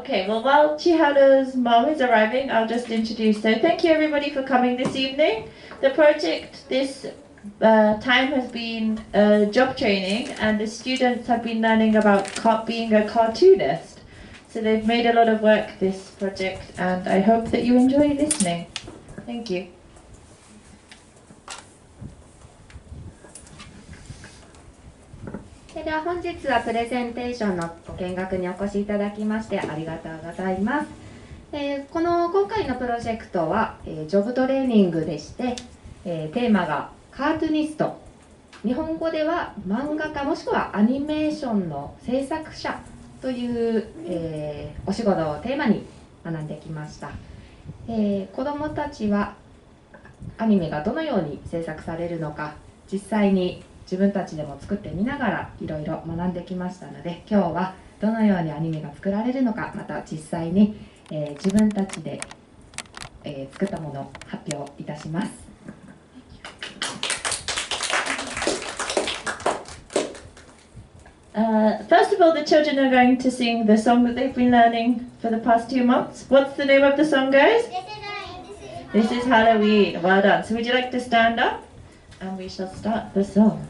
Okay, well, while Chiharu's mom is arriving, I'll just introduce her. Thank you everybody for coming this evening. The project this time has been job training, and the students have been learning about being a cartoonist. So they've made a lot of work this project, and I hope that you enjoy listening. Thank you. それでは本日はプレゼンテーションのご見学にお越しいただきましてありがとうございます。今回のプロジェクトは、ジョブトレーニングでして、テーマがカートゥニスト、日本語では漫画家もしくはアニメーションの制作者という、お仕事をテーマに学んできました。子どもたちはアニメがどのように制作されるのか実際に自分たちでも作ってみながらいろいろ学んできましたので、今日はどのようにアニメが作られるのか、また実際に、自分たちで、作ったものを発表いたします。First of all, the children are going to sing the song that they've been learning for the past 2 months. What's the name of the song, guys? This is Halloween. Well done. So would you like to stand up? And we shall start the song.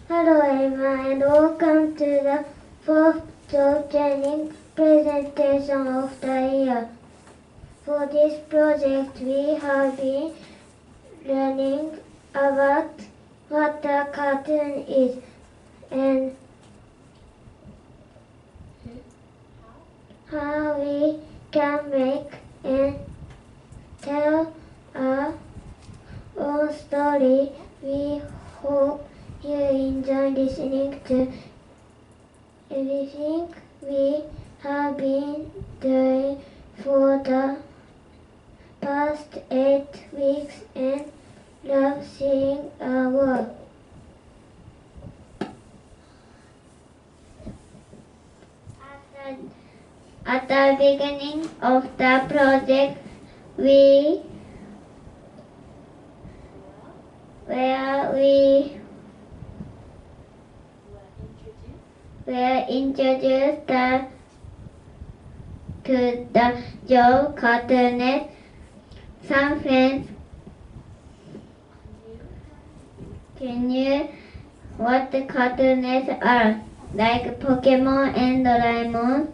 Hello everyone and welcome to the fourth job training presentation of the year. For this project we have been learning about what a cartoon is and how we can make and tell our own story. We hope you enjoy listening to everything we have been doing for the past 8 weeks and love seeing our work. At the beginning of the project, we were introduced to the job Cartoonist. Some friends knew what the Cartoonists are, like Pokemon and Doraemon,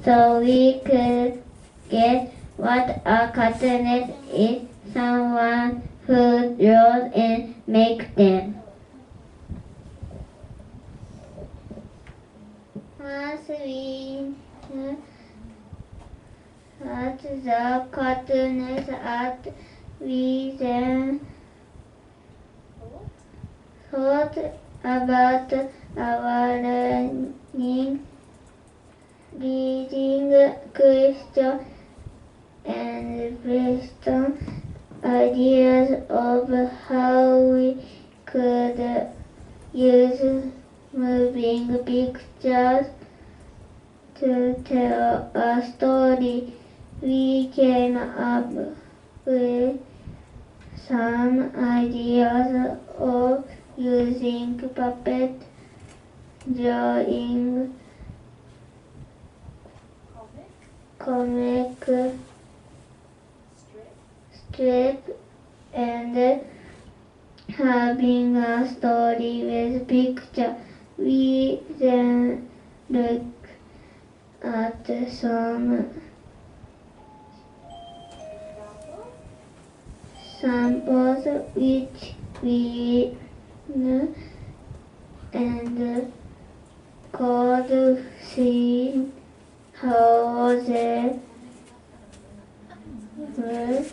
so we could guess what a cartoonist is: someone who draws and makes them. Once we knew what the cartoonists are, we then thought about our learning, reading questions, and brainstormed ideas of how we could use moving pictures to tell a story. We came up with some ideas of using puppet drawing, comic strip, and having a story with picture. We then looked at some samples which we knew and could see how they were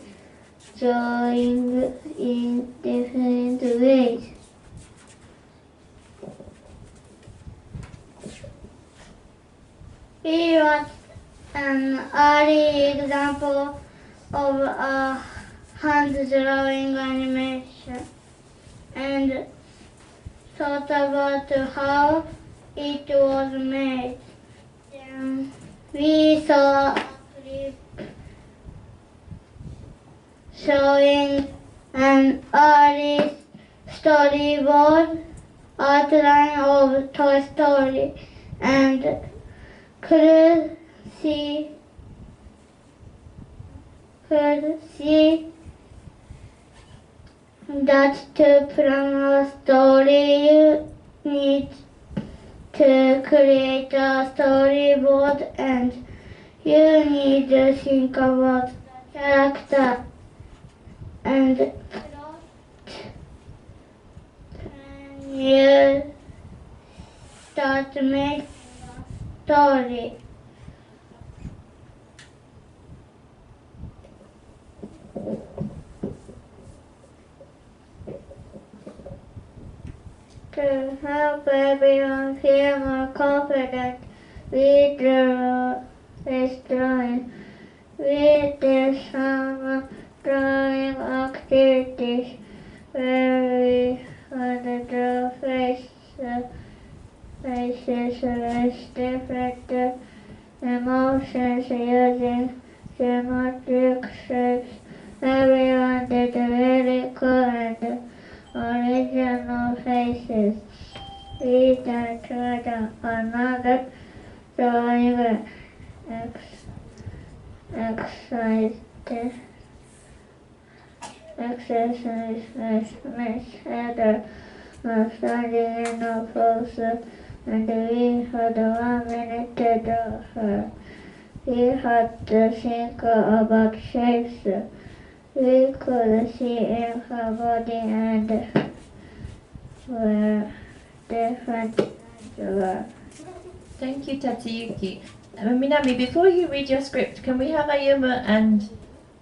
drawing in different ways. Here was an early example of a hand-drawing animation and thought about how it was made. Then we saw a clip showing an early storyboard outline of Toy Story and could see that to plan a story you need to create a storyboard and you need to think about the character and plot when you start making a story. To help everyone feel more confident, we drew this drawing. We did some drawing activities where we would draw faces with different emotions using geometric shapes. Everyone did very cool and original faces. We then tried another drawing exercise with Heather standing in a pose, and we had 1 minute to draw her. We had to think about shapes we could see in her body and where different were. Thank you, Tatsuyuki. Minami, before you read your script, can we have Ayuma and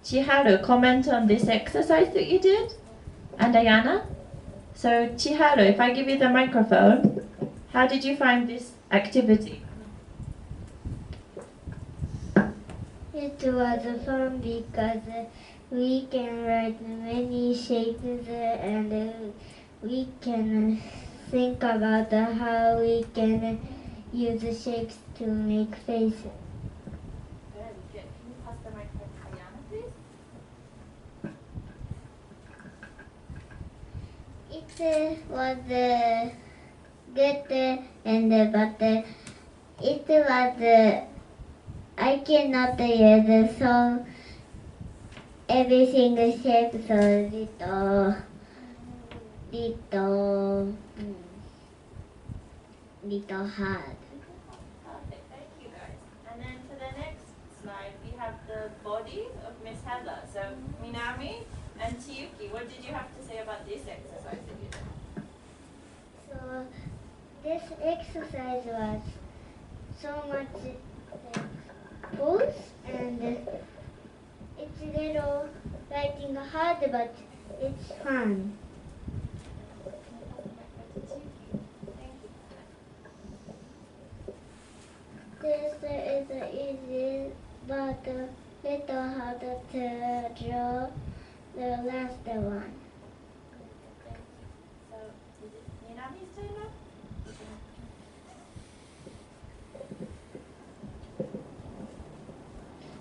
Chiharu comment on this exercise that you did? And Ayana? So Chiharu, if I give you the microphone, how did you find this activity? It was fun because we can write many shapes and we can think about how we can use shapes to make faces. Very good. Can you pass the microphone to Ayana, please? It was good and but it was I cannot use so everything shape so little hard. Perfect, thank you guys. And then for the next slide, we have the body of Miss Heather. So Minami and Chiyuki, what did you have to say about this exercise that you did? So this exercise was so much pose and it's a little writing hard but it's fun. This is easy but a little hard to draw the last one. So is it Minami's turn now?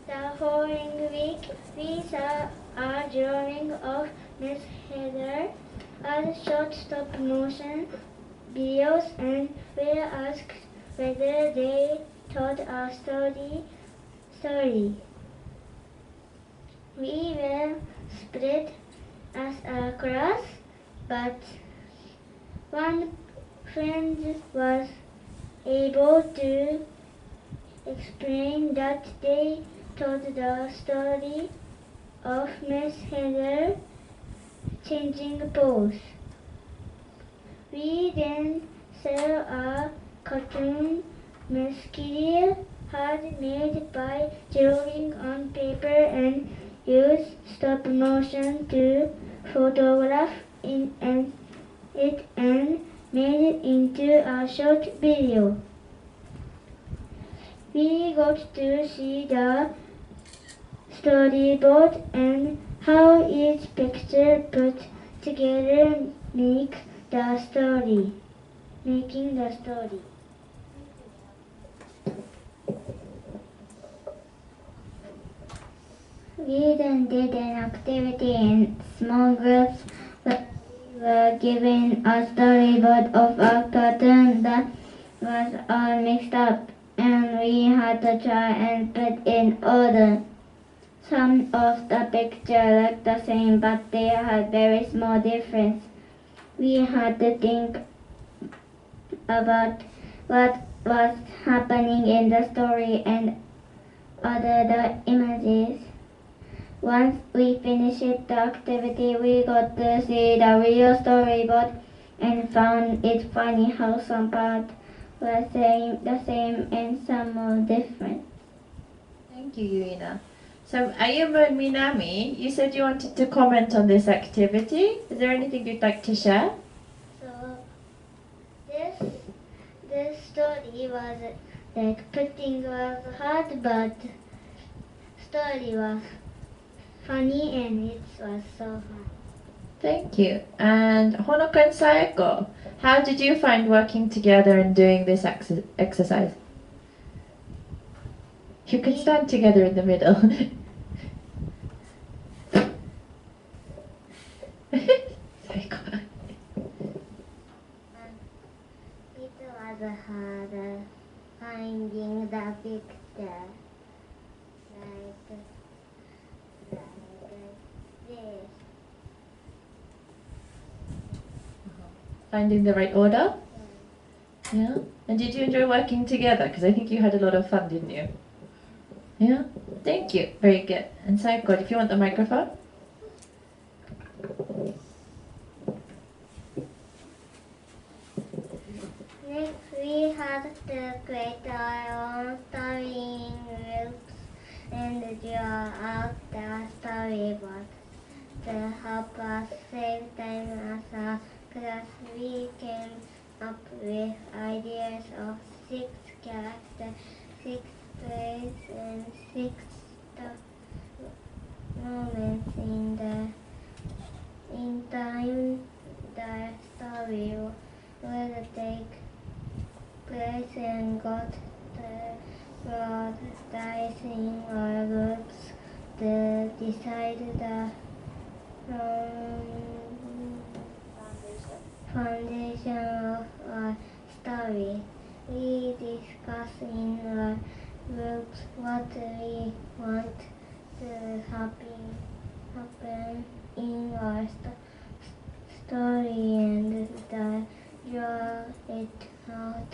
The following week, we saw a drawing of Miss Heather as short stop motion videos and we asked whether they told a story. We were split as a class, but one friend was able to explain that they told the story of Miss Heather changing pose. We then saw a cartoon Miss Kitty had made by drawing on paper and used stop motion to photograph it and made it into a short video. We got to see the storyboard and how each picture put together making the story. We then did an activity in small groups where we were given a storyboard of a cartoon that was all mixed up and we had to try and put in order. Some of the pictures looked the same but they had very small difference. We had to think about what was happening in the story and order the images. Once we finished the activity, we got to see the real storyboard and found it funny how some parts were the same and some were different. Thank you, Yuina. So Ayuma and Minami, you said you wanted to comment on this activity. Is there anything you'd like to share? So this story was like putting was hard, but story was funny and it was so fun. Thank you. And Honoka and Sayako, how did you find working together and doing this exercise? You can stand together in the middle. Sayako. It was hard finding the picture like this. Finding the right order? Yeah. And did you enjoy working together? Because I think you had a lot of fun, didn't you? Yeah. Thank you. Very good. And Sayako, if you want the microphone. Next we had to create our own story groups and draw out the storyboard. To help us save time as a class, we came up with ideas of 6 characters, 6 places, and 6 moments in time the story will take place and got the rolled dice in our groups to decide the foundation of our story. We discuss in our groups what we want to happen in our story and draw it out,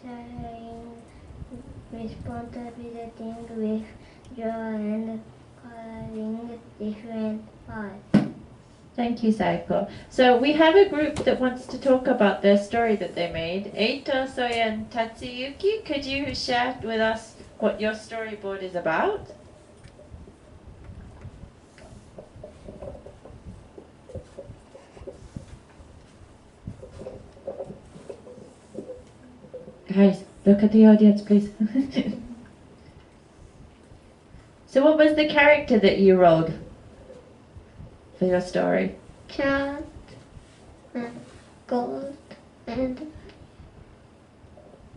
sharing responsibility with draw and coloring different parts. Thank you, Saiko. So we have a group that wants to talk about their story that they made. Eito, Soya, and Tatsuyuki, could you share with us what your storyboard is about? Guys, look at the audience, please. So what was the character that you rolled for your story? Cat and gold and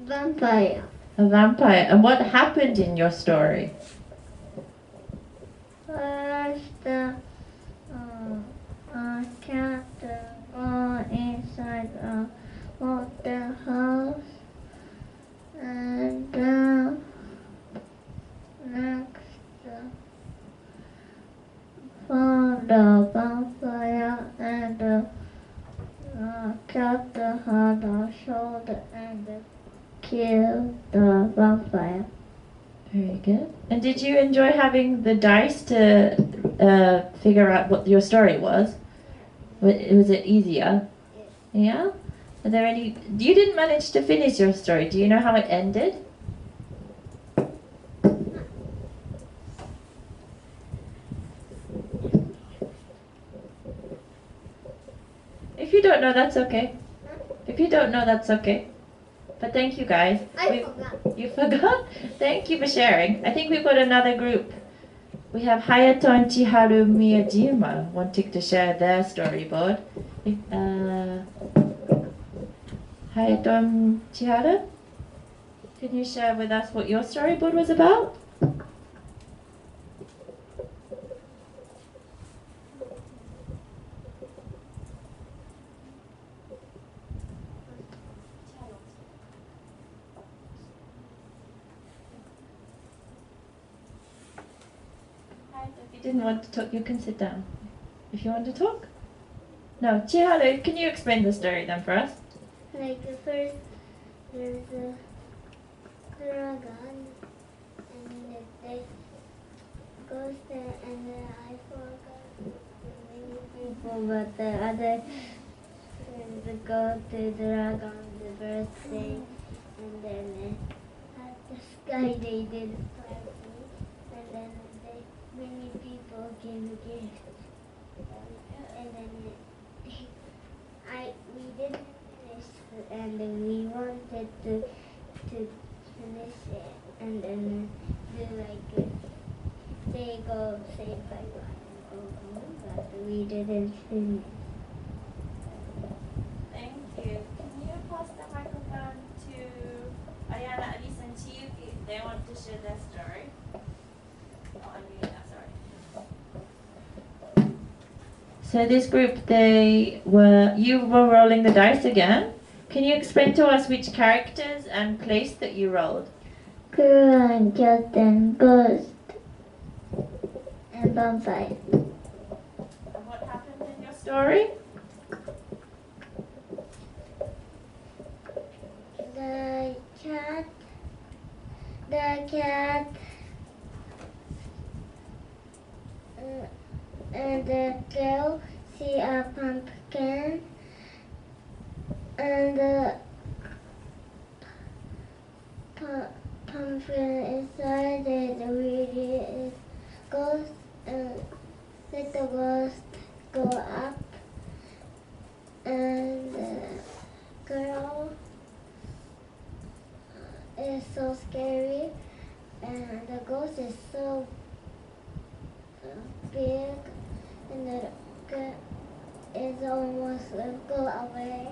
vampire. A vampire. And what happened in your story? First, a cat go inside a water house, and next found a vampire, and cat had a sword and killed the vampire. Very good. And did you enjoy having the dice to figure out what your story was? Was it easier? Yeah? Are there any... You didn't manage to finish your story. Do you know how it ended? If you don't know, that's okay. If you don't know, that's okay. But thank you, guys. I forgot. You forgot? Thank you for sharing. I think we've got another group. We have Hayato and Chiharu Miyajima wanting to share their storyboard. Hayato and Chiharu, can you share with us what your storyboard was about? If you didn't want to talk, you can sit down. If you want to talk? No, Chiharu, can you explain the story then for us? Like first, there's a dragon, and they goes there, and I forgot many people, but the other friends go to dragon's birthday, and then at the sky they did party, and then many people give gifts, and then we did finish, and we wanted to finish it, and then do like they go say bye bye and go home, but we didn't finish. Thank you. Can you pass the microphone to Ayana, Elise, and Chiyuki if they want to share their story? Oh, Alina, sorry. So this group, you were rolling the dice again. Can you explain to us which characters and place that you rolled? Girl and cat and ghost and vampire. And what happened in your story? The cat and the girl see a pumpkin, and pumpkin inside it really is ghost little ghost go up and the girl is so scary and the ghost is so big and the girl is almost go away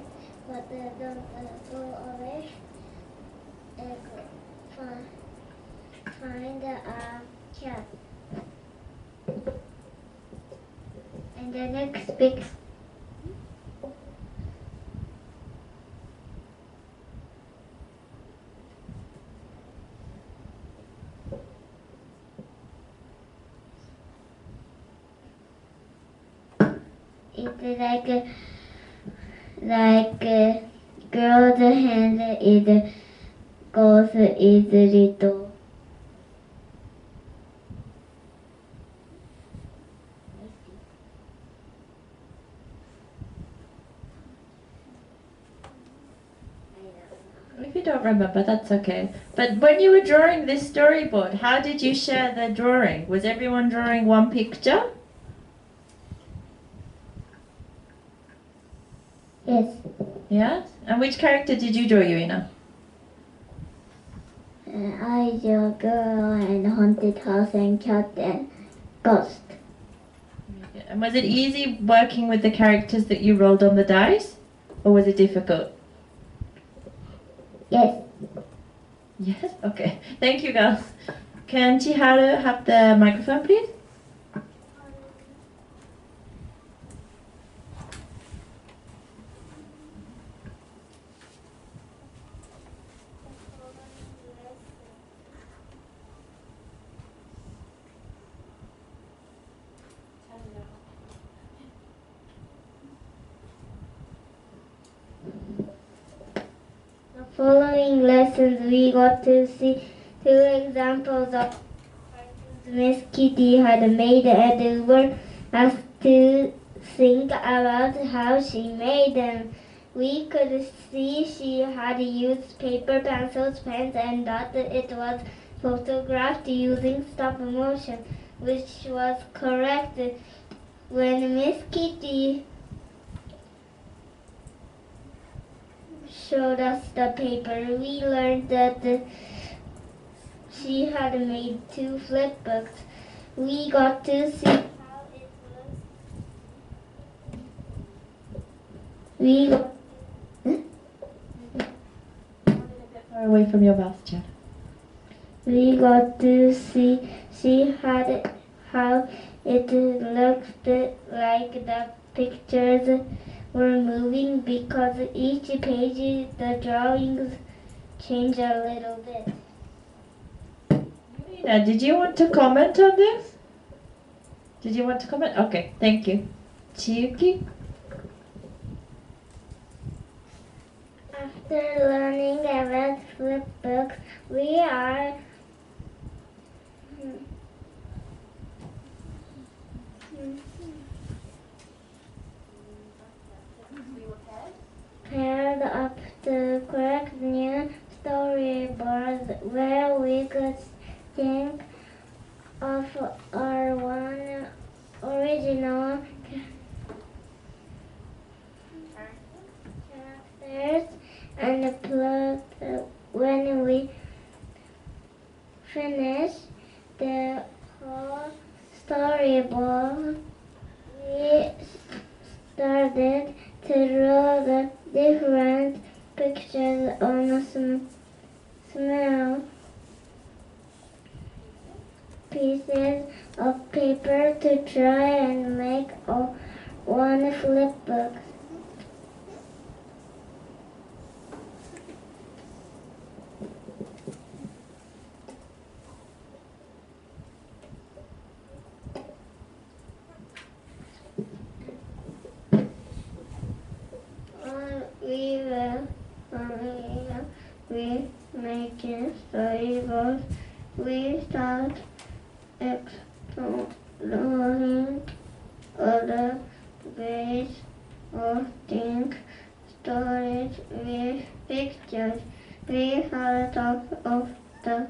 but they don't go away and find a cat and the next big it's like girl's hand it goes easily to If you don't remember, that's okay. But when you were drawing this storyboard, how did you share the drawing? Was everyone drawing one picture? yes. Yes? And which character did you draw, Yuina? I draw girl and haunted house and cat and ghost. And was it easy working with the characters that you rolled on the dice? Or was it difficult? Yes. Yes? Okay. Thank you, girls. Can Chiharu have the microphone, please? Following lessons, we got to see 2 examples of cartoons Miss Kitty had made and we were asked to think about how she made them. We could see she had used paper, pencils, pens, and that it was photographed using stop motion, which was correct. When Miss Kitty showed us the paper, we learned that she had made 2 flip books. We got to see how it looked. We got Far away from your mouth, Chad. We got to see she had how it looked like the pictures were moving because each page the drawings change a little bit. Nina, did you want to comment on this? Did you want to comment? Okay, thank you. Chiyuki? After learning about flip books, we are paired up the correct new storyboards where we could think of our one original characters and plot. When we finished the whole storyboard, we started to draw the different pictures on a small pieces of paper to try and make one flip book. We making storyboards. We start exploring other ways of think stories with pictures. We have thought of the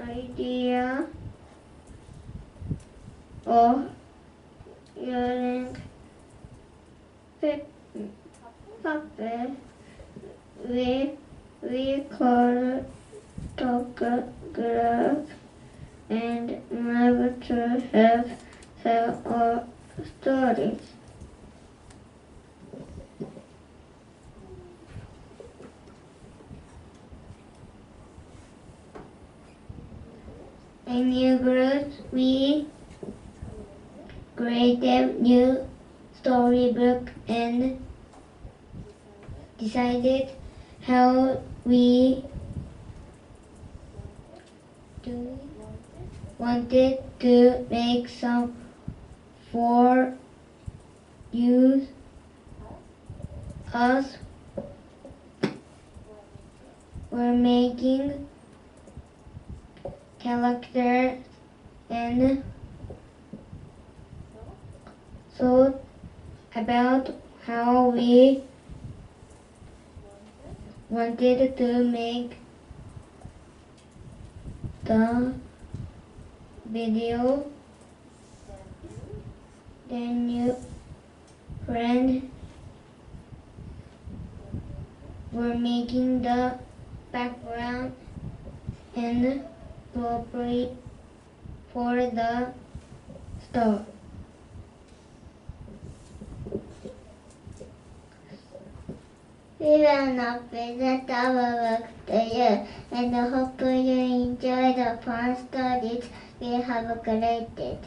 idea of using puppet we call photograph and able to help tell our stories. In new groups, we created new storybook and decided how we wanted to make some for use us were making characters and thought about how we wanted to make the video. Then new friends were making the background and appropriate for the store. We will now present our work to you and hope you enjoy the fun stories we have created.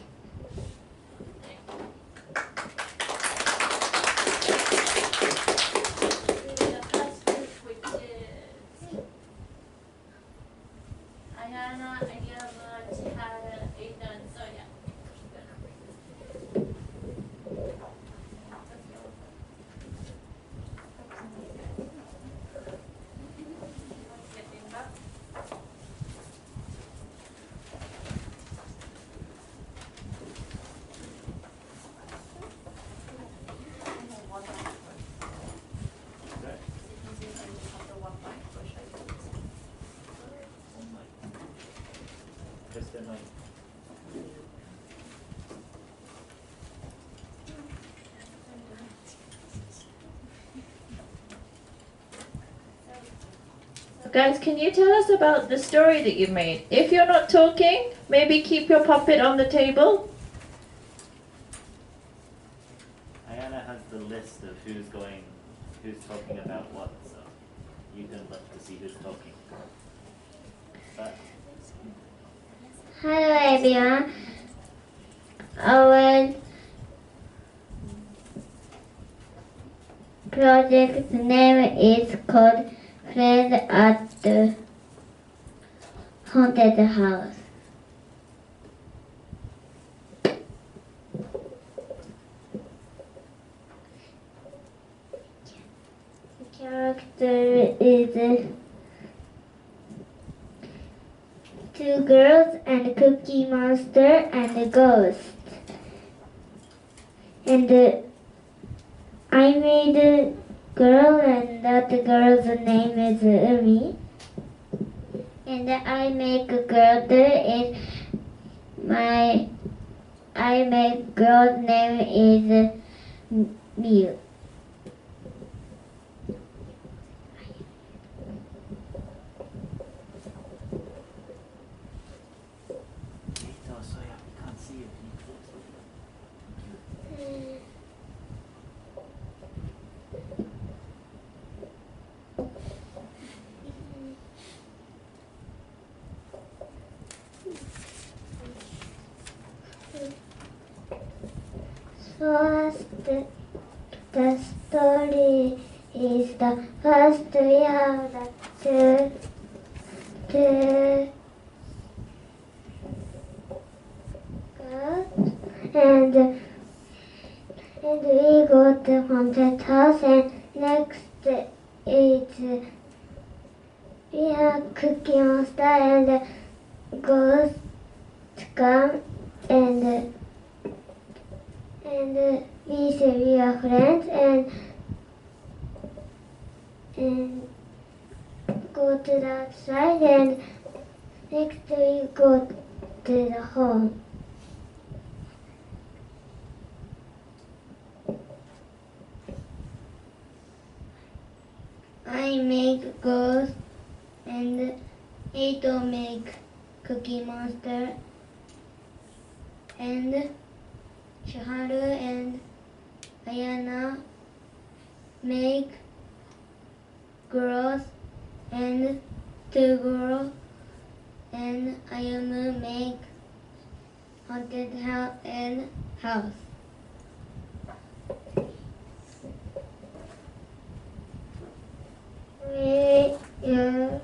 Guys, can you tell us about the story that you made? If you're not talking, maybe keep your puppet on the table. Ayana has the list of who's talking about what, so you can look to see who's talking. Hello everyone. Our project name is called Friends at the Haunted House. The character is two girls and a cookie monster and a ghost. And I made a girl, and that girl's name is Umi. And I make a girl is I make girl's name is Miu. First, the story is the first we have the two girls and we go to haunted house, and next is we have cookie monster and ghost come and we say we are friends, and and go to the outside, and next we go to the home. I make ghosts, and Eito make Cookie Monster, and Shiharu and Ayana make girls, and two girls, and Ayumu make haunted house and house. We use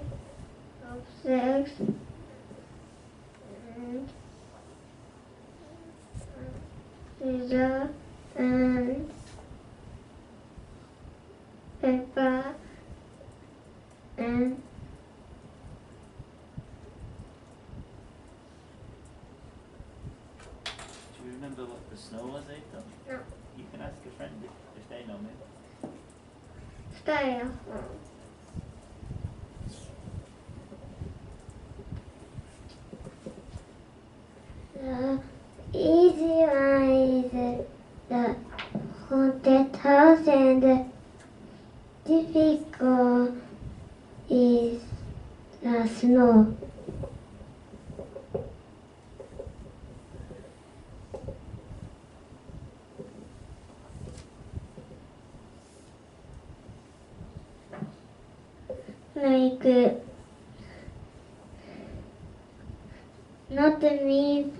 objects and scissors and paper and Do you remember what the snow was, Eito? No. You can ask a friend if they know, maybe. styrofoam. The easy one is the haunted house, and the difficult is the snow. Like, not me.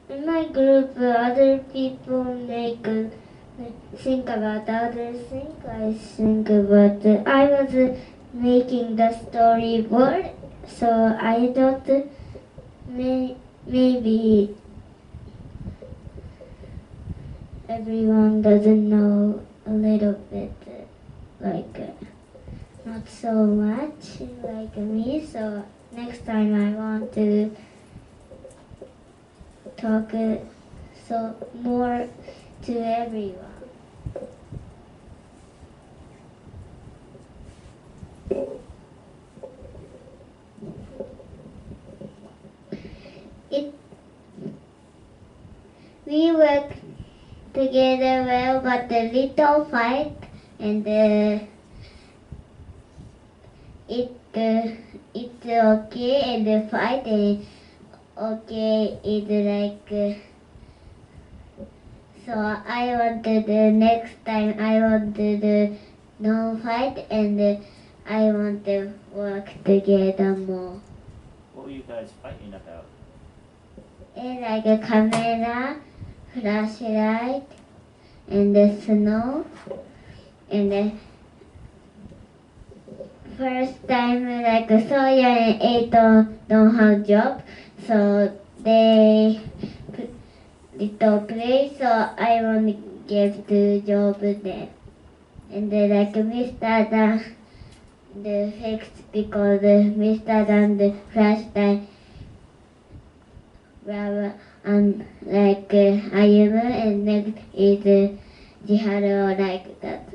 In my group, other people make think about other things. I think about. I was making the storyboard, so I thought maybe everyone doesn't know a little bit, like not so much like me. So next time I want to talk so more to everyone. We work together well, but a little fight, and it's okay, and the fight is okay. It's like so I wanted next time I want to do no fight, and I want to work together more. What were you guys fighting about? Like a camera, flashlight, and the snow, and the first time like Sawyer and Eito don't have job, so they little play, so I want to give the job them. And then like Mr. Dan the fix because Mr. Dan the flashlight and like Ayumu, and next is Jiharu like that.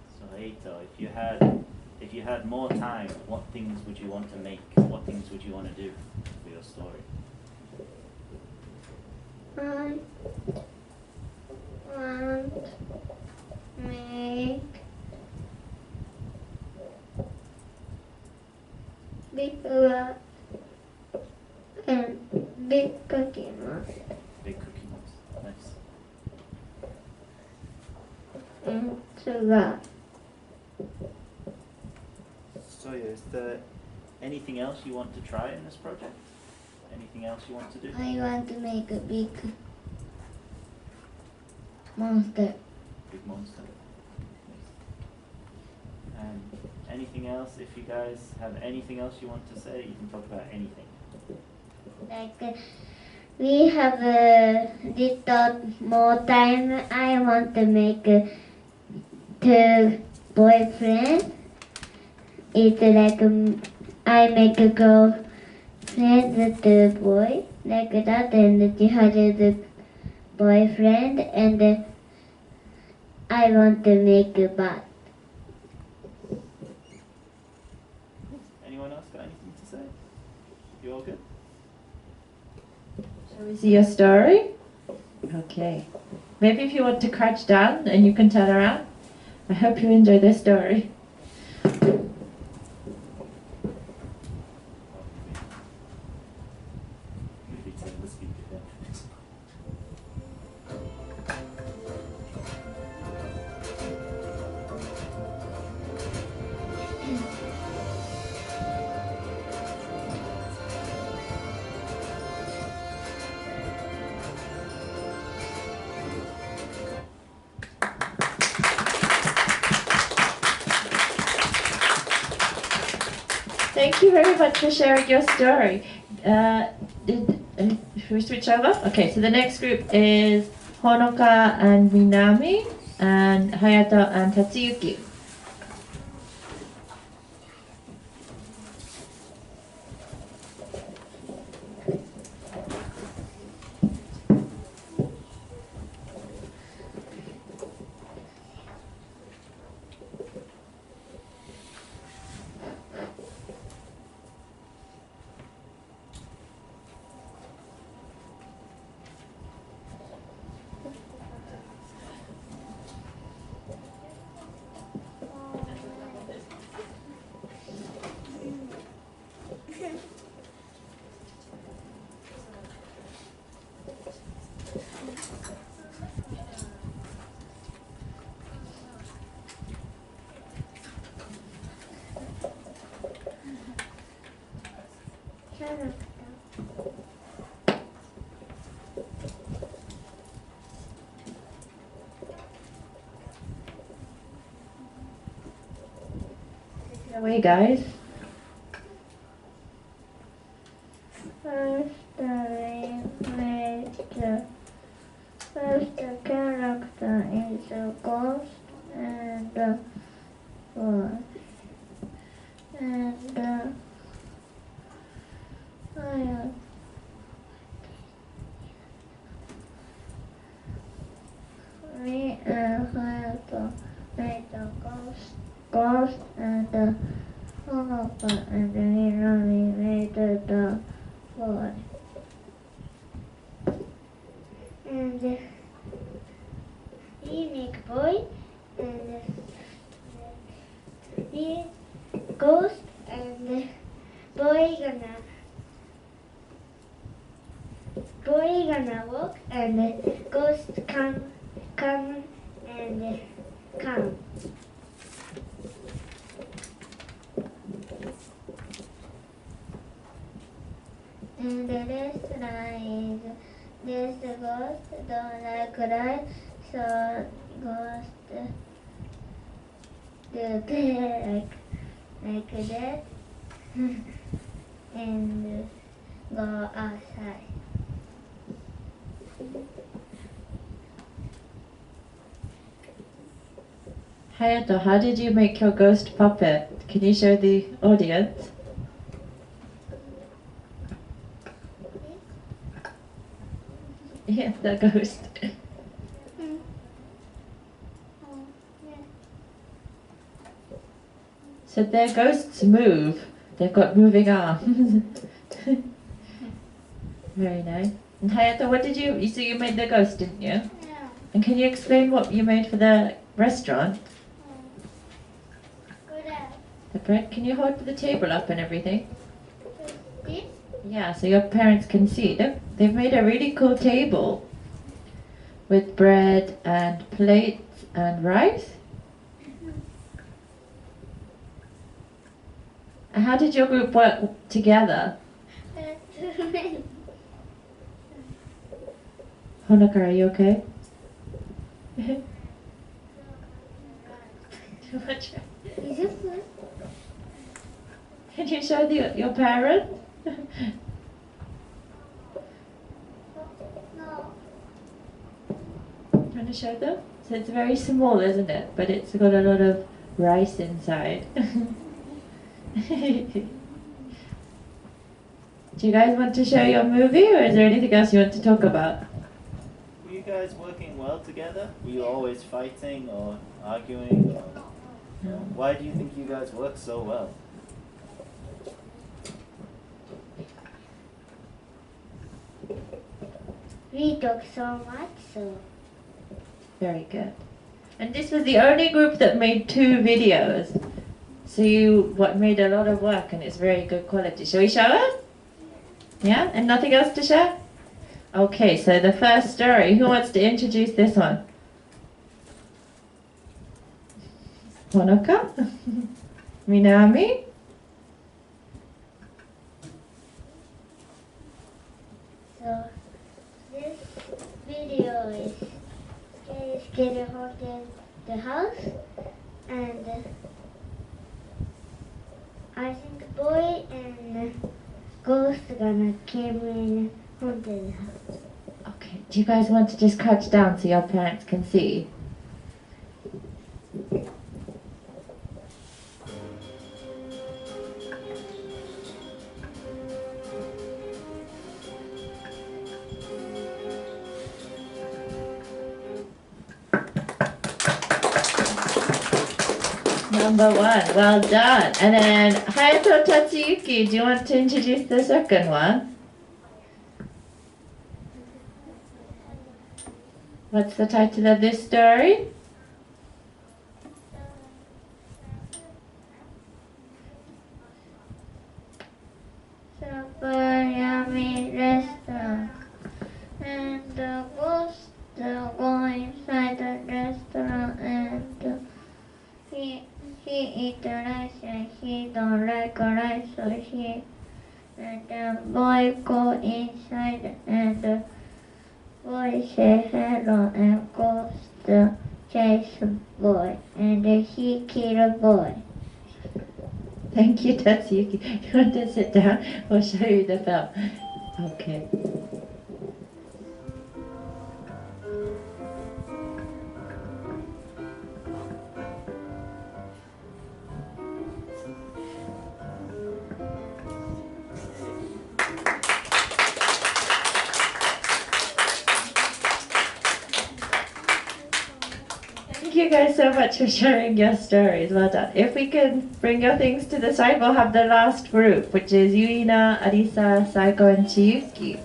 So Eito, if you had more time, what things would you want to make? What things would you want to do for your story? I want make big rock and big cookie monster Big Cookie Monster. Nice. and sugar. So yeah, is there anything else you want to try in this project? Anything else you want to do? I want to make a big monster. Big monster. And anything else? If you guys have anything else you want to say, you can talk about anything. Like we have a little more time. I want to make two boyfriends. It's like I make a girlfriend to boy like that, and she has a boyfriend, and I want to make a bat. Anyone else got anything to say? You all good? Shall we see your story? Okay. Maybe if you want to crouch down and you can turn around. I hope you enjoy this story. Maybe turn the speaker down. Thank you very much for sharing your story. Should we switch over? Okay, so the next group is Honoka and Minami, and Hayato and Tatsuyuki. Take it away, guys. First, the character is a ghost and a boy. And me and Hayato made a ghost, and Honoka and Minami made the boy. And he make boy, and he ghost, and boy gonna walk, and ghost come and come. And the last line is this ghost don't like light, so ghost do play like that and go outside. Hayato, how did you make your ghost puppet? Can you show the audience? Yeah, the ghost. So their ghosts move. They've got moving arms. Very nice. And Hayato, what did you so you made the ghost, didn't you? Yeah. And can you explain what you made for the restaurant? The bread? Can you hold the table up and everything? This? Yeah, so your parents can see. They've made a really cool table with bread and plates and rice. And how did your group work together? Honoka, are you okay? Too much. Is it good? Can you show your parents? No. Want to show them? So it's very small, isn't it? But it's got a lot of rice inside. Do you guys want to show your movie, or is there anything else you want to talk about? Were you guys working well together? Were you always fighting or arguing? Or, why do you think you guys work so well? We talk so much, so Very good. And this was the only group that made 2 videos. So you made a lot of work, and it's very good quality. Shall we show it? Yeah? And nothing else to share? Okay, so the first story. Who wants to introduce this one? Honoka? Minami? so this video is Scary Hotel the house, and I think boy and ghost gonna came in haunted house. Okay, do you guys want to just crouch down so your parents can see? Number 1, well done. And then Hayato Tatsuyuki, do you want to introduce the second one? What's the title of this story? Super yummy restaurant, and the ghost go inside the restaurant, and he eat the rice, and he don't like rice, so he and the boy go inside, and the boy say hello, and ghost chase boy, and he kill boy. Thank you, Tatsuyuki. You want to sit down? We'll show you the film. Okay. Thank you guys so much for sharing your stories. Well done. If we can bring your things to the side, we'll have the last group, which is Yuina, Arisa, Saiko, and Chiyuki.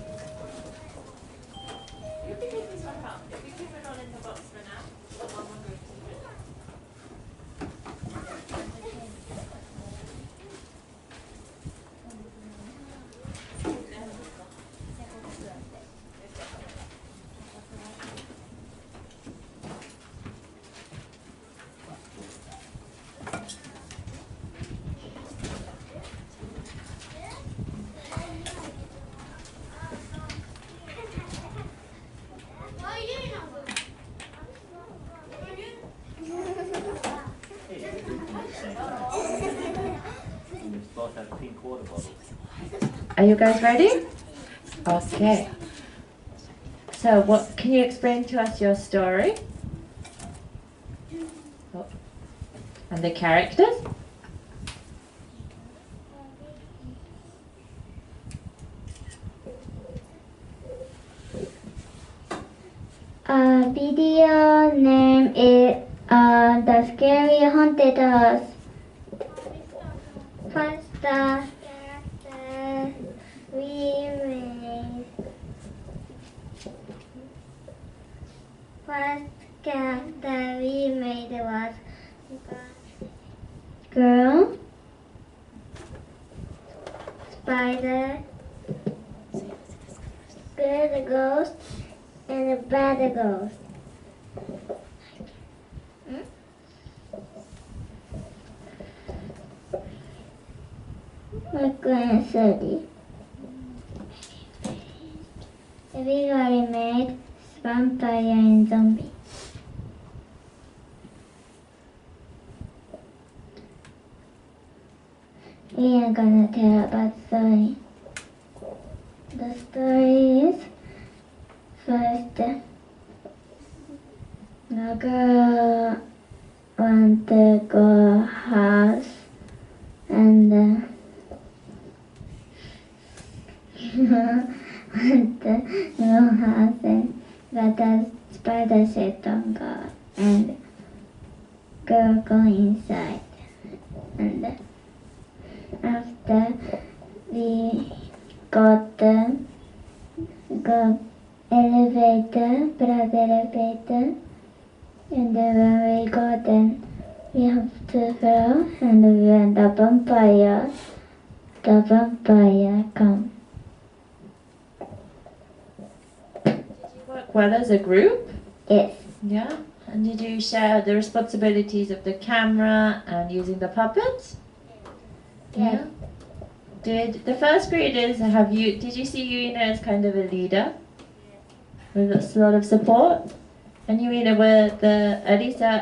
Both have pink water bottles. Are you guys ready? Okay. So, what can you explain to us your story? Oh. And the characters? Video name is The Scary Haunted House. First character we made. First character we made was girl, spider, good ghost, and a bad ghost. Study. Everybody made vampire and zombie. We are gonna tell about story. The story is first the girl want to go house, and want to know how but the spider sit on God and girl go inside. And after we got the elevator, blood elevator, and then when we got then we have to throw, and when the vampire come. Work well as a group? Yes. Yeah. And did you share the responsibilities of the camera and using the puppets? Yes. Did the first graders did you see Yuina as kind of a leader? With a lot of support? And Yuina, were the Alisa,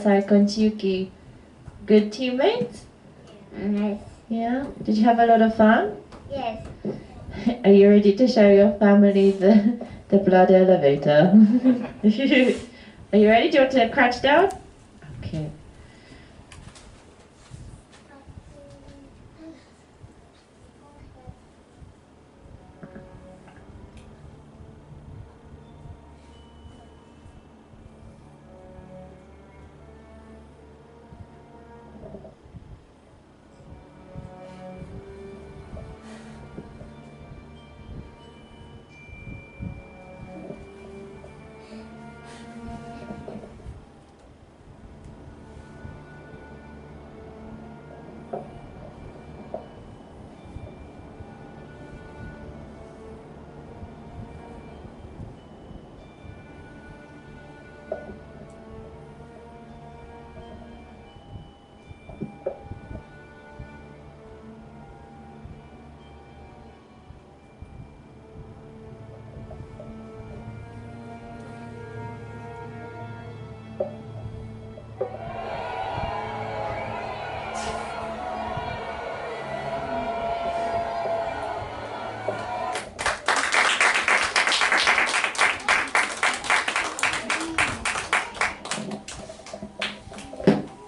Saiko and Chiyuki good teammates? Yes. Yeah. Did you have a lot of fun? Yes. Are you ready to show your family the blood elevator? Are you ready? Do you want to crouch down? Okay.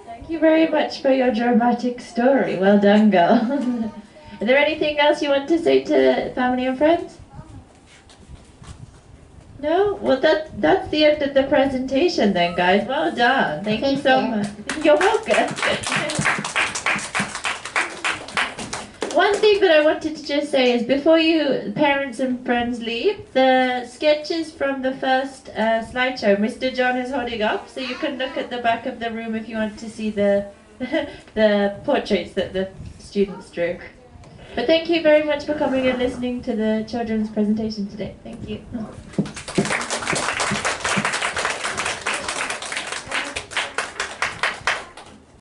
Thank you very much for your dramatic story. Well done, girl. Is there anything else you want to say to family and friends? No? Well, that's the end of the presentation then, guys. Well done. Thank you so much. You're welcome. One thing that I wanted to just say is before you parents and friends leave, the sketches from the first slideshow, Mr. John is holding up, so you can look at the back of the room if you want to see the the portraits that the students drew. But thank you very much for coming and listening to the children's presentation today. Thank you.